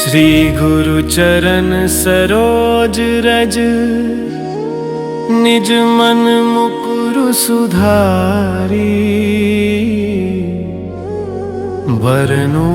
श्री गुरु चरण सरोज रज, निज मन मुकुरु सुधारी। बरनू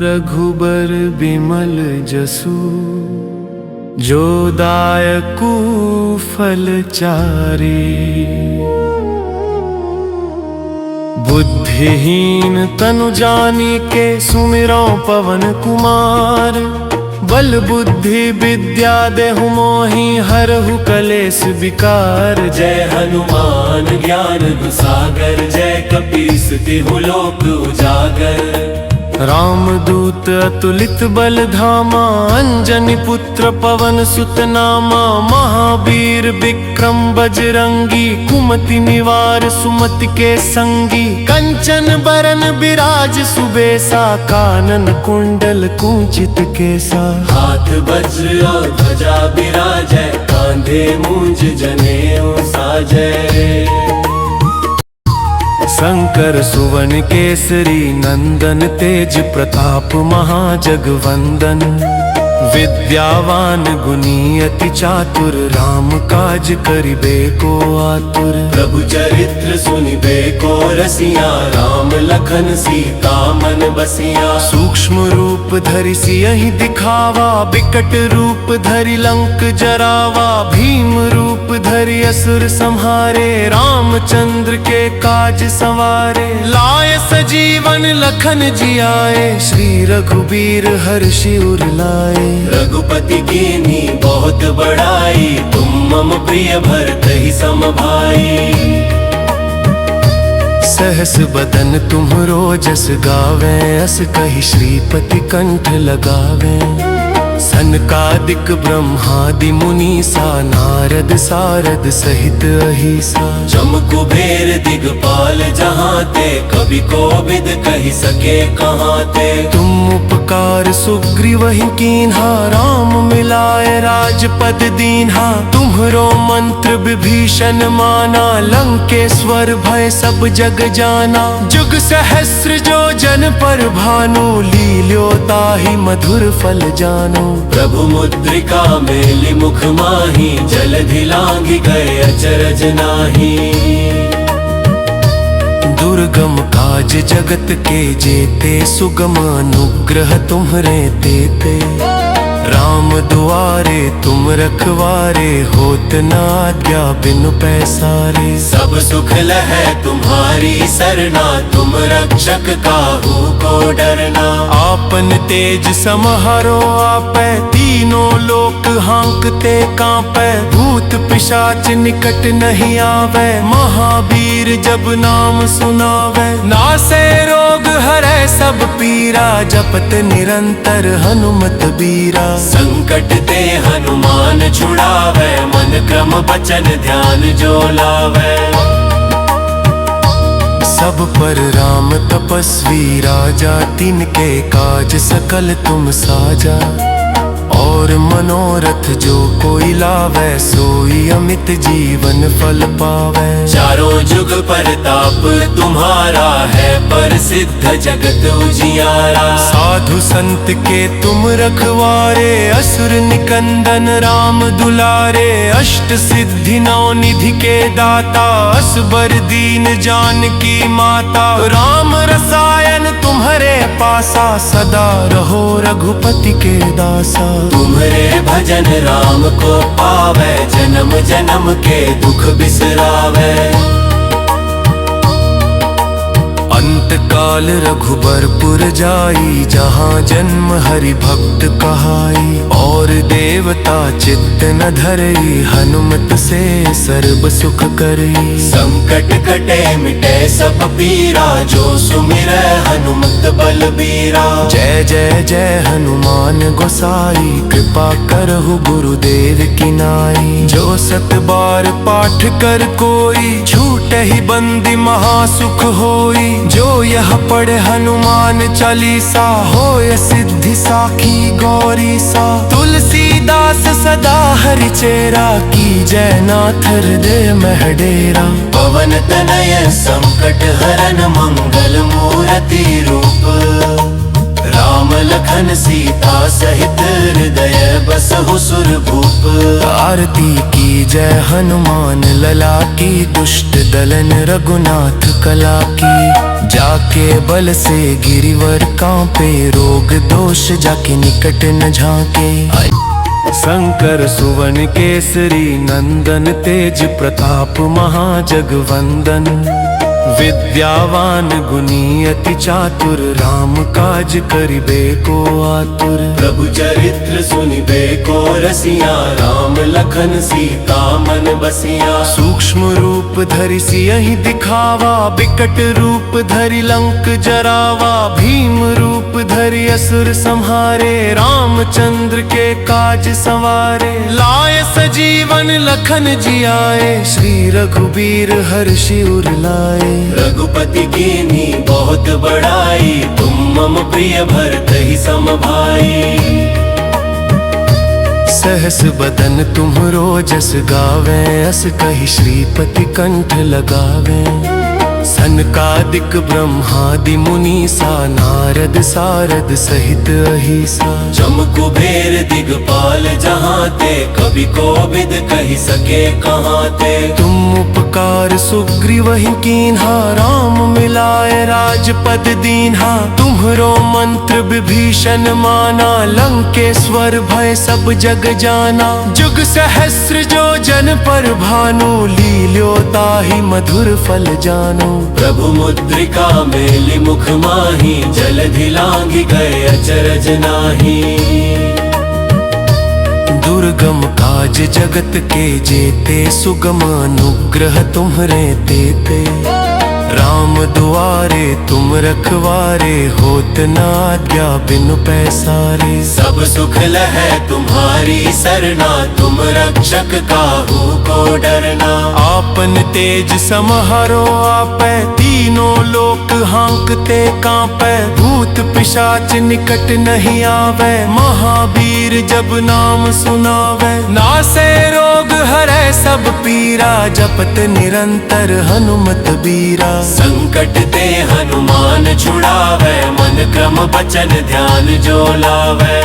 रघुबर बिमल जसु, जो दायकु फलचारी। बुद्धिहीन तनु जानिके सुमिरो पवन कुमार। बल बुद्धि विद्या देहु मोहि, हरहु कलेस विकार। जय हनुमान ज्ञान सागर, जय कपीस तिहु लोक उजागर। रामदूत अतुलित बल धामा, अंजनी पुत्र पवन सुत नामा। महावीर विक्रम बजरंगी, कुमति निवार सुमति के संगी। कंचन बरन बिराज सुबेसा, कानन कुंडल कुंचित केसा। हाथ वज्र और ध्वजा बिराजै, कांधे मूंज जनेऊ साजै। शंकर सुवन केसरी नंदन, तेज प्रताप महाजगवंदन। विद्यावान गुणी अति चातुर, राम काज करिबे को आतुर। प्रभु चरित्र सुनिबे को रसिया, राम लखन सीता मन बसिया। सूक्ष्म रूप धरि सियहि दिखावा, बिकट रूप धरि लंक जरावा। भीम रूप धरि असुर संहारे, रामचंद्र के काज संवारे। लाय सजीवन लखन जियाए, श्री रघुबीर हर्षि उर लाए। रघुपति कीन्ही बहुत बड़ाई, तुम मम प्रिय भरत ही सम भाई। सहस बदन तुम्हरो जस गावे, अस कहि श्रीपति कंठ लगावे। सनकादिक ब्रह्मादि मुनीसा, नारद सारद सहित अहिसा। जम कुबेर दिगपाल जहाँ ते, कवि कोविद कहि सके कहाँ ते। तुम उपकार सुग्रीवहि कीन्हा, राम मिलाए राजपद दीन्हा। तुम्हरो मंत्र विभीषण माना, लंकेश्वर भय सब जग जाना। जुग सहस्र जो जन पर भानु, लील्यो ताहि मधुर फल जानो। प्रभु मुद्रिका मेलि मुख माहि, जलधि लांघि गए अचरज नाही। दुर्गम काज जगत के जेते, सुगम अनुग्रह तुम्हरे तेते। राम दुआरे तुम रखवारे, होत न आज्ञा बिनु पैसारे। सब सुख लहै तुम्हारी सरना, तुम रक्षक काहू को डरना। आपन तेज समहरो आपै, तीनों लोक हांकते कांपै। भूत पिशाच निकट नहीं आवे, महावीर जब नाम सुनावे। नासै रोग हरै सब पीरा, जपत निरंतर हनुमत बीरा। संकट ते हनुमान छुड़ावे, मन क्रम वचन ध्यान जो लावे। सब पर राम तपस्वी राजा, तिनके काज सकल तुम साजा। और मनोरथ जो कोई लावे, सोई अमित जीवन फल पावे। चारों जुग परताप तुम्हारा है, प्रसिद्ध जगत उजियारा। साधु संत के तुम रखवारे, असुर निकंदन राम दुलारे। अष्ट सिद्धि नौ निधि के दाता, असबर दीन जानकी माता। राम रसायन तुम्हरे पासा, सदा रहो रघुपति के दासा। तुम्हरे भजन राम को पावे, जन्म जन्म के दुख बिसरावे। अंत काल रघुबरपुर जाई, जहाँ जन्म हरि भक्त कहाई। और देवता चित्त न धरई, हनुमत से सर्व सुख करई। संकट कटे मिटे सब पीरा, जो सुमिरै हनुमत बलबीरा। जय जय जय हनुमान गोसाई, कृपा करहु गुरुदेव की नाई। जो सत बार पाठ कर कोई, छूटहि बंदी महासुख होई। जो यह पढ़े हनुमान चालीसा, होय सिद्धि साखी गौरी सा। तुलसीदास सदा हरि चेरा, की जय नाथ हृदय मह डेरा। पवन तनय संकट हरन, मंगल मूर्ति रूप। राम लखन सीता सहित हृदय बसहु सुरभूप। आरती की जय हनुमान लला की, दुष्ट दलन रघुनाथ कला की। जाके बल से गिरिवर कांपे, रोग दोष जाके निकट न झांके। शंकर सुवन केसरी नंदन, तेज प्रताप महाजगवंदन। विद्यावान गुणी अति चातुर, राम काज करिबे को आतुर। प्रभु चरित्र सुनिबे को रसिया, राम लखन सीता मन बसिया। सूक्ष्म रूप धरि सियहि दिखावा, बिकट रूप धरि लंक जरावा। भीम रूप धरि असुर संहारे, रामचंद्र के काज संवारे। लाए सजीवन लखन जियाए, श्री रघुबीर हर्षि उर लाए। रघुपति कीन्ही बहुत बड़ाई, तुम मम प्रिय भरत ही सम भाई। सहस बदन तुम्हरो जस गावे, अस कहि श्रीपति कंठ लगावे। सनकादिक ब्रह्मादि मुनीसा, नारद सारद सहित अहिसा। जम कुबेर दिगपाल जहाँ ते, कवि कोविद कहि सके कहाँ ते। तुम उपकार सुग्रीवहि कीन्हा, राम मिलाए राजपद दीन्हा। तुम्हरो मंत्र विभीषण माना, लंकेश्वर भय सब जग जाना। जुग सहस्र जो जन पर भानु, लील्यो ताहि मधुर फल जानु। प्रभु मुद्रिका मेलि मुख माही, जलधि लांघि गए अचरज नाही। दुर्गम काज जगत के जेते, सुगम अनुग्रह तुम्हरे तेते। राम दुआरे तुम रखवारे, होत न आज्ञा बिनु पैसारे। सब सुख लहै तुम्हारी सरना, तुम रक्षक काहू को डरना। आपन तेज समहरो आपै, तीनों लोक हांकते कांपै। भूत पिशाच निकट नहीं आवे, महावीर जब नाम सुनावे। नासे रोग हरै सब पीरा, जपत निरंतर हनुमत बीरा। संकट ते हनुमान छुड़ावे, मन क्रम बचन ध्यान जो लावे।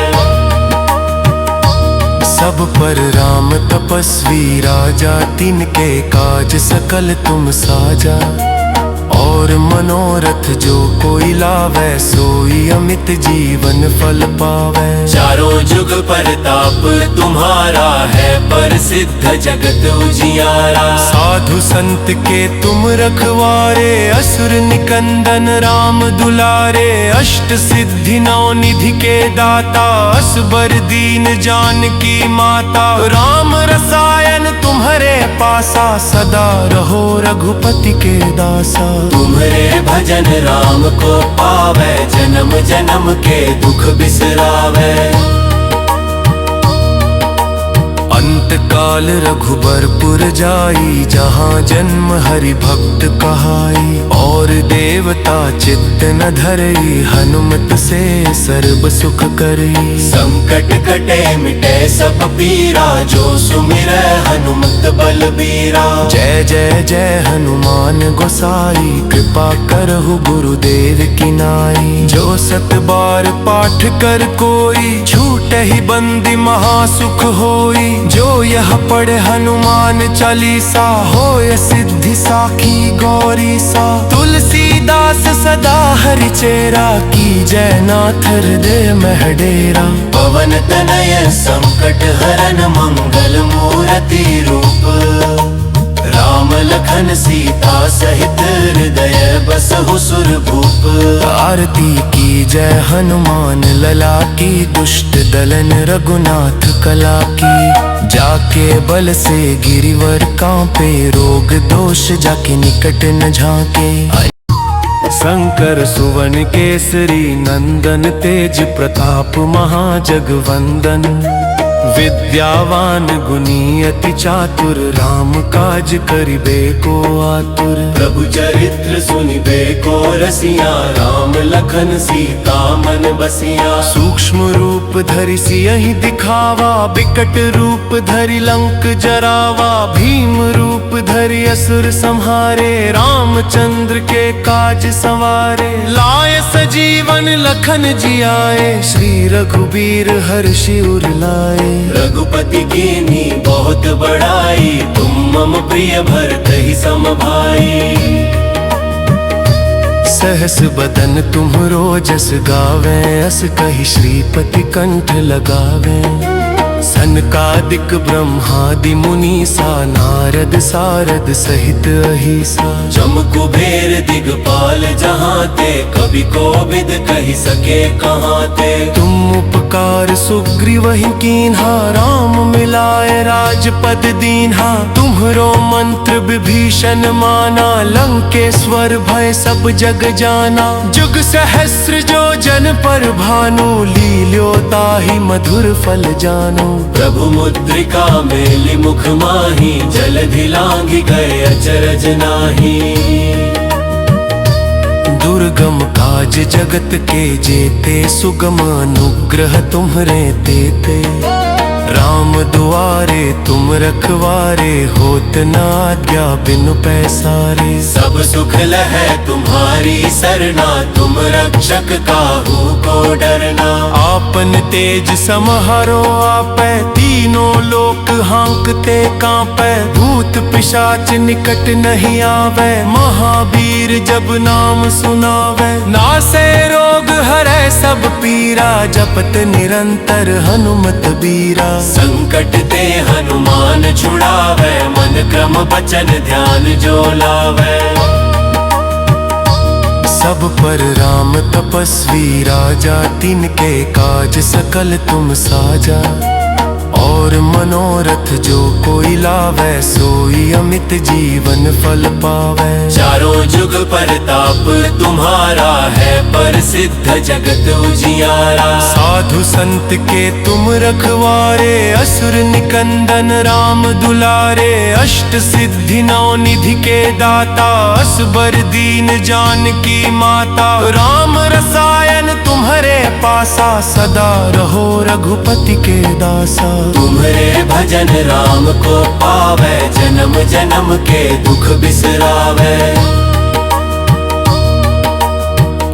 सब पर राम तपस्वी राजा, तिनके काज सकल तुम साजा। और मनोरथ जो कोई लावे, सोई अमित जीवन फल पावे। चारों जुग परताप तुम्हारा है, प्रसिद्ध जगत उजियारा। साधु संत के तुम रखवारे, असुर निकंदन राम दुलारे। अष्ट सिद्धि नौ निधि के दाता, असबर दीन जानकी माता। राम रसायन तुम्हारे पासा, सदा रहो रघुपति के दासा। तुम्हारे भजन राम को पावे, जन्म जन्म के दुख बिसरावे। अंत काल रघुबरपुर जाई, जहाँ जन्म हरि भक्त कहाई। और देवता चित्त न धरई, हनुमत से सर्व सुख करई। संकट कटे मिटे सब पीरा, जो सुमिरै हनुमत बलबीरा। जय जय जय हनुमान गोसाई, कृपा करहु गुरुदेव की नाई। जो सत बार पाठ कर कोई, छूटे ही बंदी महासुख होई। जो यह पढ़े हनुमान चालीसा, होय सिद्धि साखी गौरी सा। तुलसीदास सदा हरि चेरा, की जय नाथ हृदय मह डेरा। पवन तनय संकट हरन, मंगल मूर्ति रूप। राम लखन सीता सहित हृदय बसहु सुरभूप। आरती की जय हनुमान लला की, दुष्ट दलन रघुनाथ कला की। जाके बल से गिरिवर कांपे, रोग दोष जाके निकट न झांके। शंकर सुवन केसरी नंदन, तेज प्रताप महाजगवंदन। विद्यावान गुणी अति चातुर, राम काज करिबे को आतुर। प्रभु चरित्र सुनिबे को रसिया, राम लखन सीता मन बसिया। सूक्ष्म रूप धरि सियहि दिखावा, बिकट रूप धरि लंक जरावा। भीम रूप धरि असुर संहारे, रामचंद्र के काज संवारे। लाए सजीवन लखन जियाए, श्री रघुबीर हर्षि उर लाए। रघुपति कीन्ही बहुत बड़ाई, तुम मम प्रिय भरत ही सम भाई। सहस बदन तुम्हरो जस गावे, अस कहि श्रीपति कंठ लगावे। सनकादिक ब्रह्मादि मुनीसा, नारद सारद सहित अहिसा। जम कुबेर दिगपाल जहाँ ते, कवि कोविद कहि सके कहाँ ते। तुम उपकार सुग्रीव ही कीन्हा, राम मिलाए राजपद दीन्हा। तुम्हरो मंत्र विभीषण माना, लंकेश्वर भय सब जग जाना। जुग सहस्र जो जन पर भानु, लील्यो ताहि मधुर फल जानो। प्रभु मुद्रिका मेलि मुख माही, जलधि लांघि गए अचरज नाही। दुर्गम काज जगत के जेते, सुगम अनुग्रह तुम्हरे तेते। राम दुआरे तुम रखवारे, होत न आज्ञा बिनु पैसारे। सब सुख लहै तुम्हारी सरना, तुम रक्षक काहू को डरना। आपन तेज समहरो आपै, तीनों लोक हांकते कांपै। भूत पिशाच निकट नहीं आवे, महावीर जब नाम सुनावे। नासे रोग हरै सब पीरा, जपत निरंतर हनुमत बीरा। संकट ते हनुमान छुड़ावे, मन क्रम बचन ध्यान जो लावे। सब पर राम तपस्वी राजा, तिनके काज सकल तुम साजा। और मनोरथ जो कोई लावे, सोई अमित जीवन फल पावे। चारों जुग परताप तुम्हारा है, प्रसिद्ध जगत उजियारा। साधु संत के तुम रखवारे, असुर निकंदन राम दुलारे। अष्ट सिद्धि नौ निधि के दाता, असबर दीन जानकी माता। राम रसायन तुम्हरे पासा, सदा रहो रघुपति के दासा। तुम्हरे भजन राम को पावे, जन्म जन्म के दुख बिसरावे।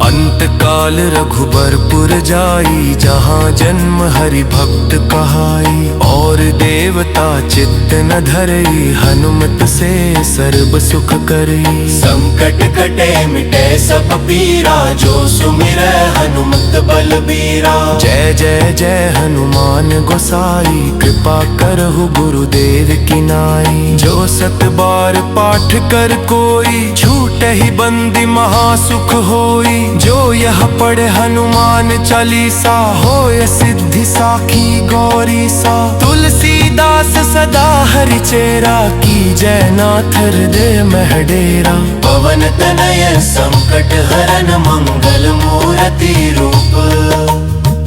अंत काल रघुबरपुर जाई, जहाँ जन्म हरि भक्त कहाई। और देवता चित्त न धरई, हनुमत से सर्व सुख करई। संकट कटे मिटे सब पीरा, जो सुमिरै हनुमत बलबीरा। जय जय जय हनुमान गोसाई, कृपा करहु गुरुदेव की नाई। जो सत बार पाठ कर कोई, छूटे ही बंदी महासुख होई। जो यह पढ़े हनुमान चालीसा, होय सिद्धि साखी गौरी सा। तुलसीदास सदा हरि चेरा, की जय नाथ हृदय मह डेरा। पवन तनय संकट हरन, मंगल मूर्ति रूप।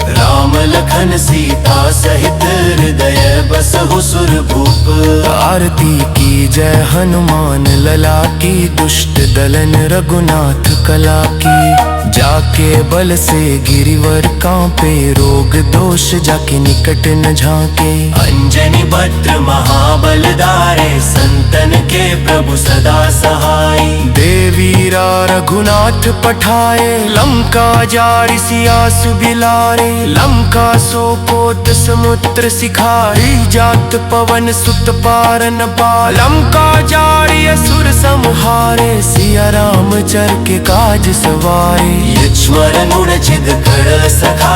राम लखन सीता सहित, हृदय बसहु सुरभूप। आरती की जय हनुमान लला की, दुष्ट दलन रघुनाथ कला की। जाके बल से गिरिवर कांपे, रोग दोष जाके निकट न झांके। अंजनी भद्र महाबल धारे, संतन के प्रभु सदा सहाय। देवीरा रघुनाथ पठाए, लंका जारि सिया सुबिलारे। लंका सोकोत समुद्र सिखारी, जात पवन सुत पारन पार। लंका जारि असुर संहारे, सिया राम चर के काज सवारे। लक्ष्मण गुण छिद कर सखा,